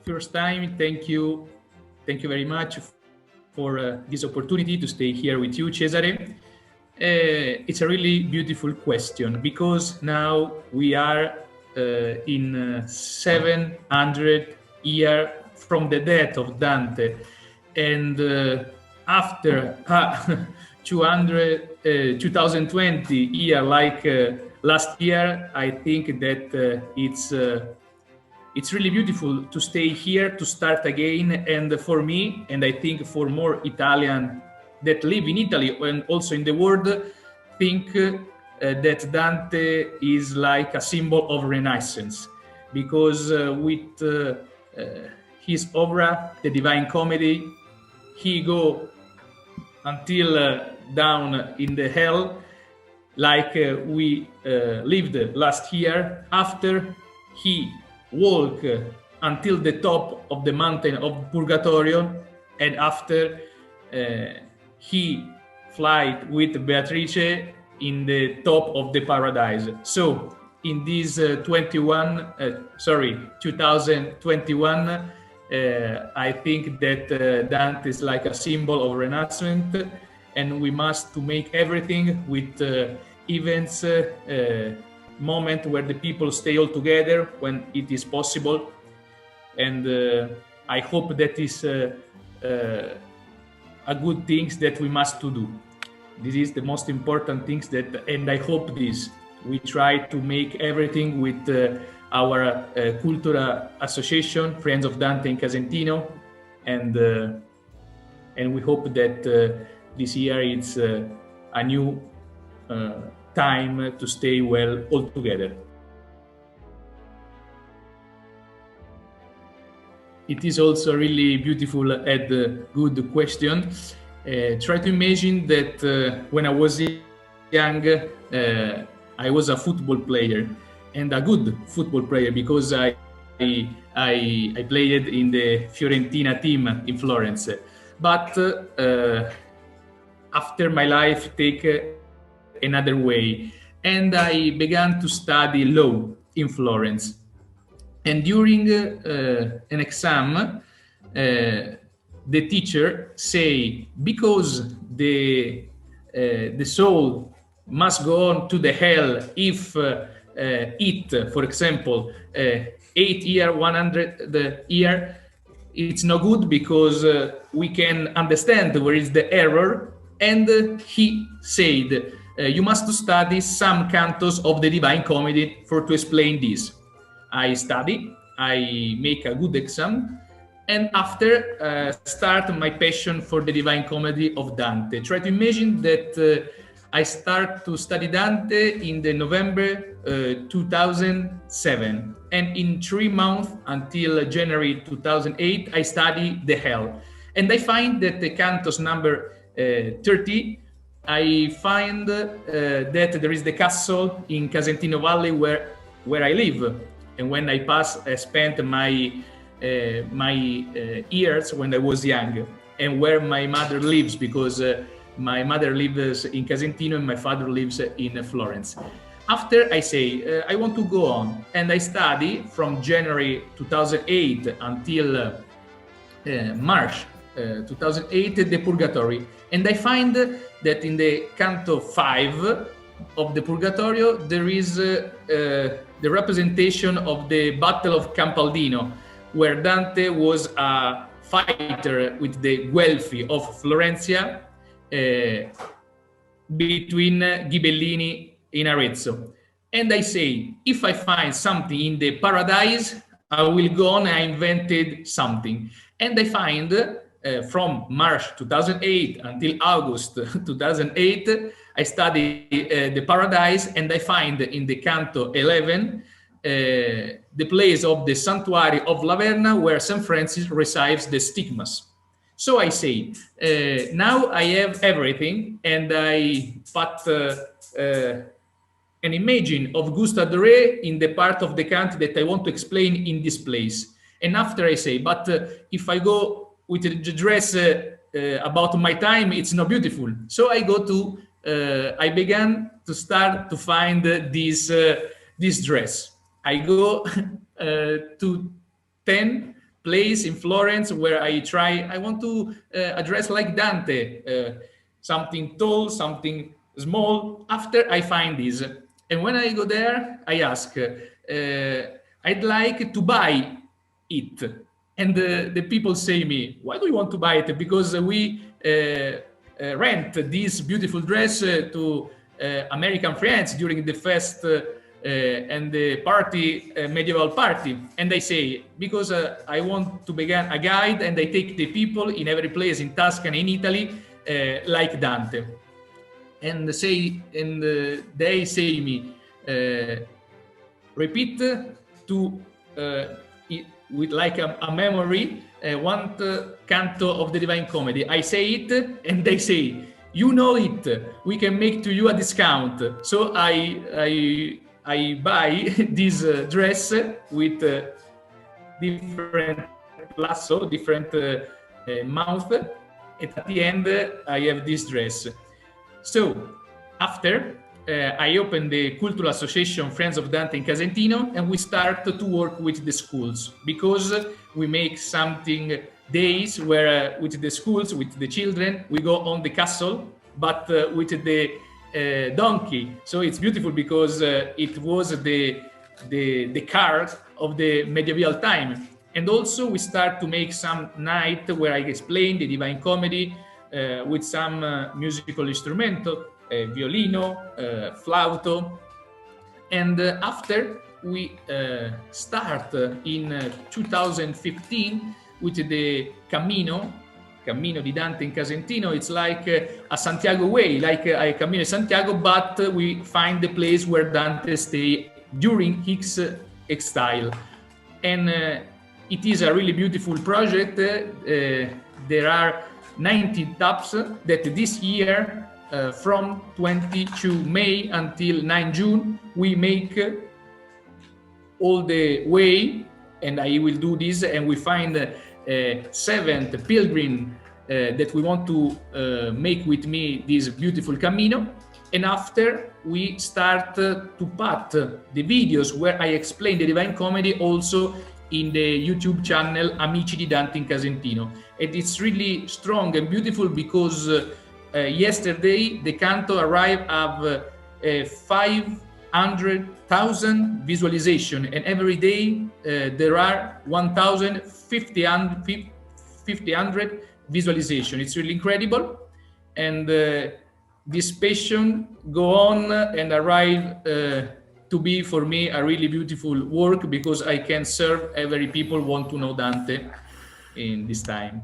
First time, thank you very much for this opportunity to stay here with you, Cesare. It's a really beautiful question because now we are in 700 years from the death of Dante, and after 2020 year like last year, I think that it's really beautiful to stay here to start again. And for me, and I think for more Italian that live in Italy and also in the world, think that Dante is like a symbol of Renaissance, because with his opera, The Divine Comedy, he go until down in the hell, like we lived last year. After he walk until the top of the mountain of Purgatorio, and after he fly with Beatrice in the top of the paradise. So in this 2021, I think that Dante is like a symbol of Renaissance, and we must to make everything with events, moment where the people stay all together when it is possible. And I hope that is a good things that we must to do. This is the most important things that, and I hope this, we try to make everything with our cultural association, Friends of Dante in Casentino, and we hope that this year it's a new time to stay well all together. It is also really beautiful and good question. Try to imagine that when I was young, I was a football player, and a good football player, because I played in the Fiorentina team in Florence. But after my life take another way, and I began to study law in Florence. And during an exam, the teacher say, because the soul must go on to the hell if it, for example, 8 year, 100 year, it's no good, because we can understand where is the error. And he said, you must study some cantos of the Divine Comedy for to explain this. I study, I make a good exam, and after start my passion for the Divine Comedy of Dante. Try to imagine that I start to study Dante in the November 2007, and in 3 months until January 2008, I study the Hell, and I find that the cantos number 30. I find that there is the castle in Casentino Valley where I live, and when I spent my years when I was young, and where my mother lives, because my mother lives in Casentino and my father lives in Florence. After I say I want to go on, and I study from January 2008 until March 2008 the Purgatory, and I find that in the canto 5 of the Purgatorio there is the representation of the Battle of Campaldino, where Dante was a fighter with the Guelfi of Florencia between Ghibellini in Arezzo. And I say, if I find something in the paradise, I will go on. I invented something, and I find from March 2008 until August 2008, I study the paradise, and I find in the canto 11 the place of the sanctuary of Laverna, where St. Francis receives the stigmas. So I say, now I have everything, and I put an image of Gustave Doré in the part of the canto that I want to explain in this place. And after I say, but if I go with the dress about my time, it's not beautiful. So I go to, I began to start to find this dress. I go to 10 place in Florence where I want to address like Dante, something tall, something small. After I find this, and when I go there, I ask, I'd like to buy it. And the people say me, why do you want to buy it? Because we rent this beautiful dress to American friends during the fest and the party, medieval party. And I say, because I want to begin a guide and I take the people in every place in Tuscany, in Italy, like Dante. And they say me, repeat to with like a memory one canto of the Divine Comedy. I say it and they say, you know it, we can make to you a discount. So I buy this dress with different lasso, different mouth, and at the end I have this dress. So after I open the Cultural Association Friends of Dante in Casentino, and we start to work with the schools, because we make something days where with the schools, with the children, we go on the castle, but with the donkey. So it's beautiful because it was the car of the medieval time. And also we start to make some night where I explain the Divine Comedy with some musical instrumental, violino, flauto. And after we start in 2015 with the Cammino di Dante in Casentino. It's like a Santiago way, like a Cammino Santiago, but we find the place where Dante stay during his exile. And it is a really beautiful project. There are 19 taps that this year, from 22 May until 9 June, we make all the way, and I will do this, and we find seventh pilgrim that we want to make with me this beautiful Camino. And after we start to put the videos where I explain the Divine Comedy also in the YouTube channel Amici di Dante in Casentino. And it's really strong and beautiful because yesterday the canto arrived at 500,000 visualization, and every day there are 1,500 visualization. It's really incredible, and this passion go on and arrive to be for me a really beautiful work, because I can serve every people want to know Dante in this time.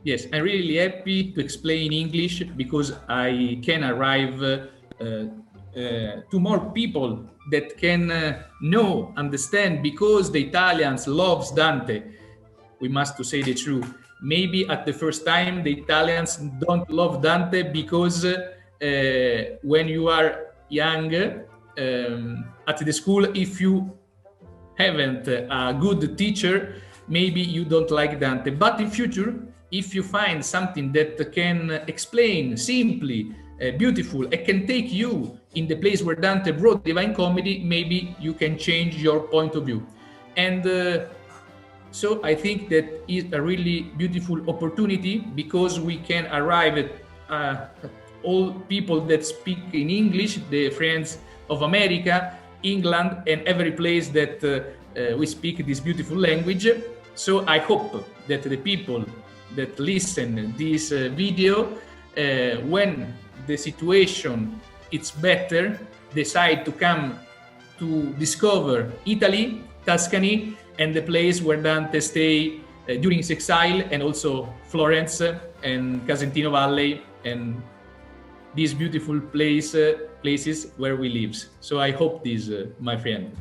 Yes, I'm really happy to explain English because I can arrive to more people that can know, understand, because the Italians loves Dante. We must say the truth. Maybe at the first time the Italians don't love Dante because when you are young at the school, if you haven't a good teacher, maybe you don't like Dante. But in future, if you find something that can explain simply, beautiful, and can take you in the place where Dante wrote Divine Comedy, maybe you can change your point of view. And so I think that is a really beautiful opportunity, because we can arrive at all people that speak in English, the friends of America, England, and every place that we speak this beautiful language. So I hope that the people that listen this video, when the situation is better, decide to come to discover Italy, Tuscany, and the place where Dante stayed during his exile, and also Florence and Casentino Valley and these beautiful places where we live. So I hope this, my friend.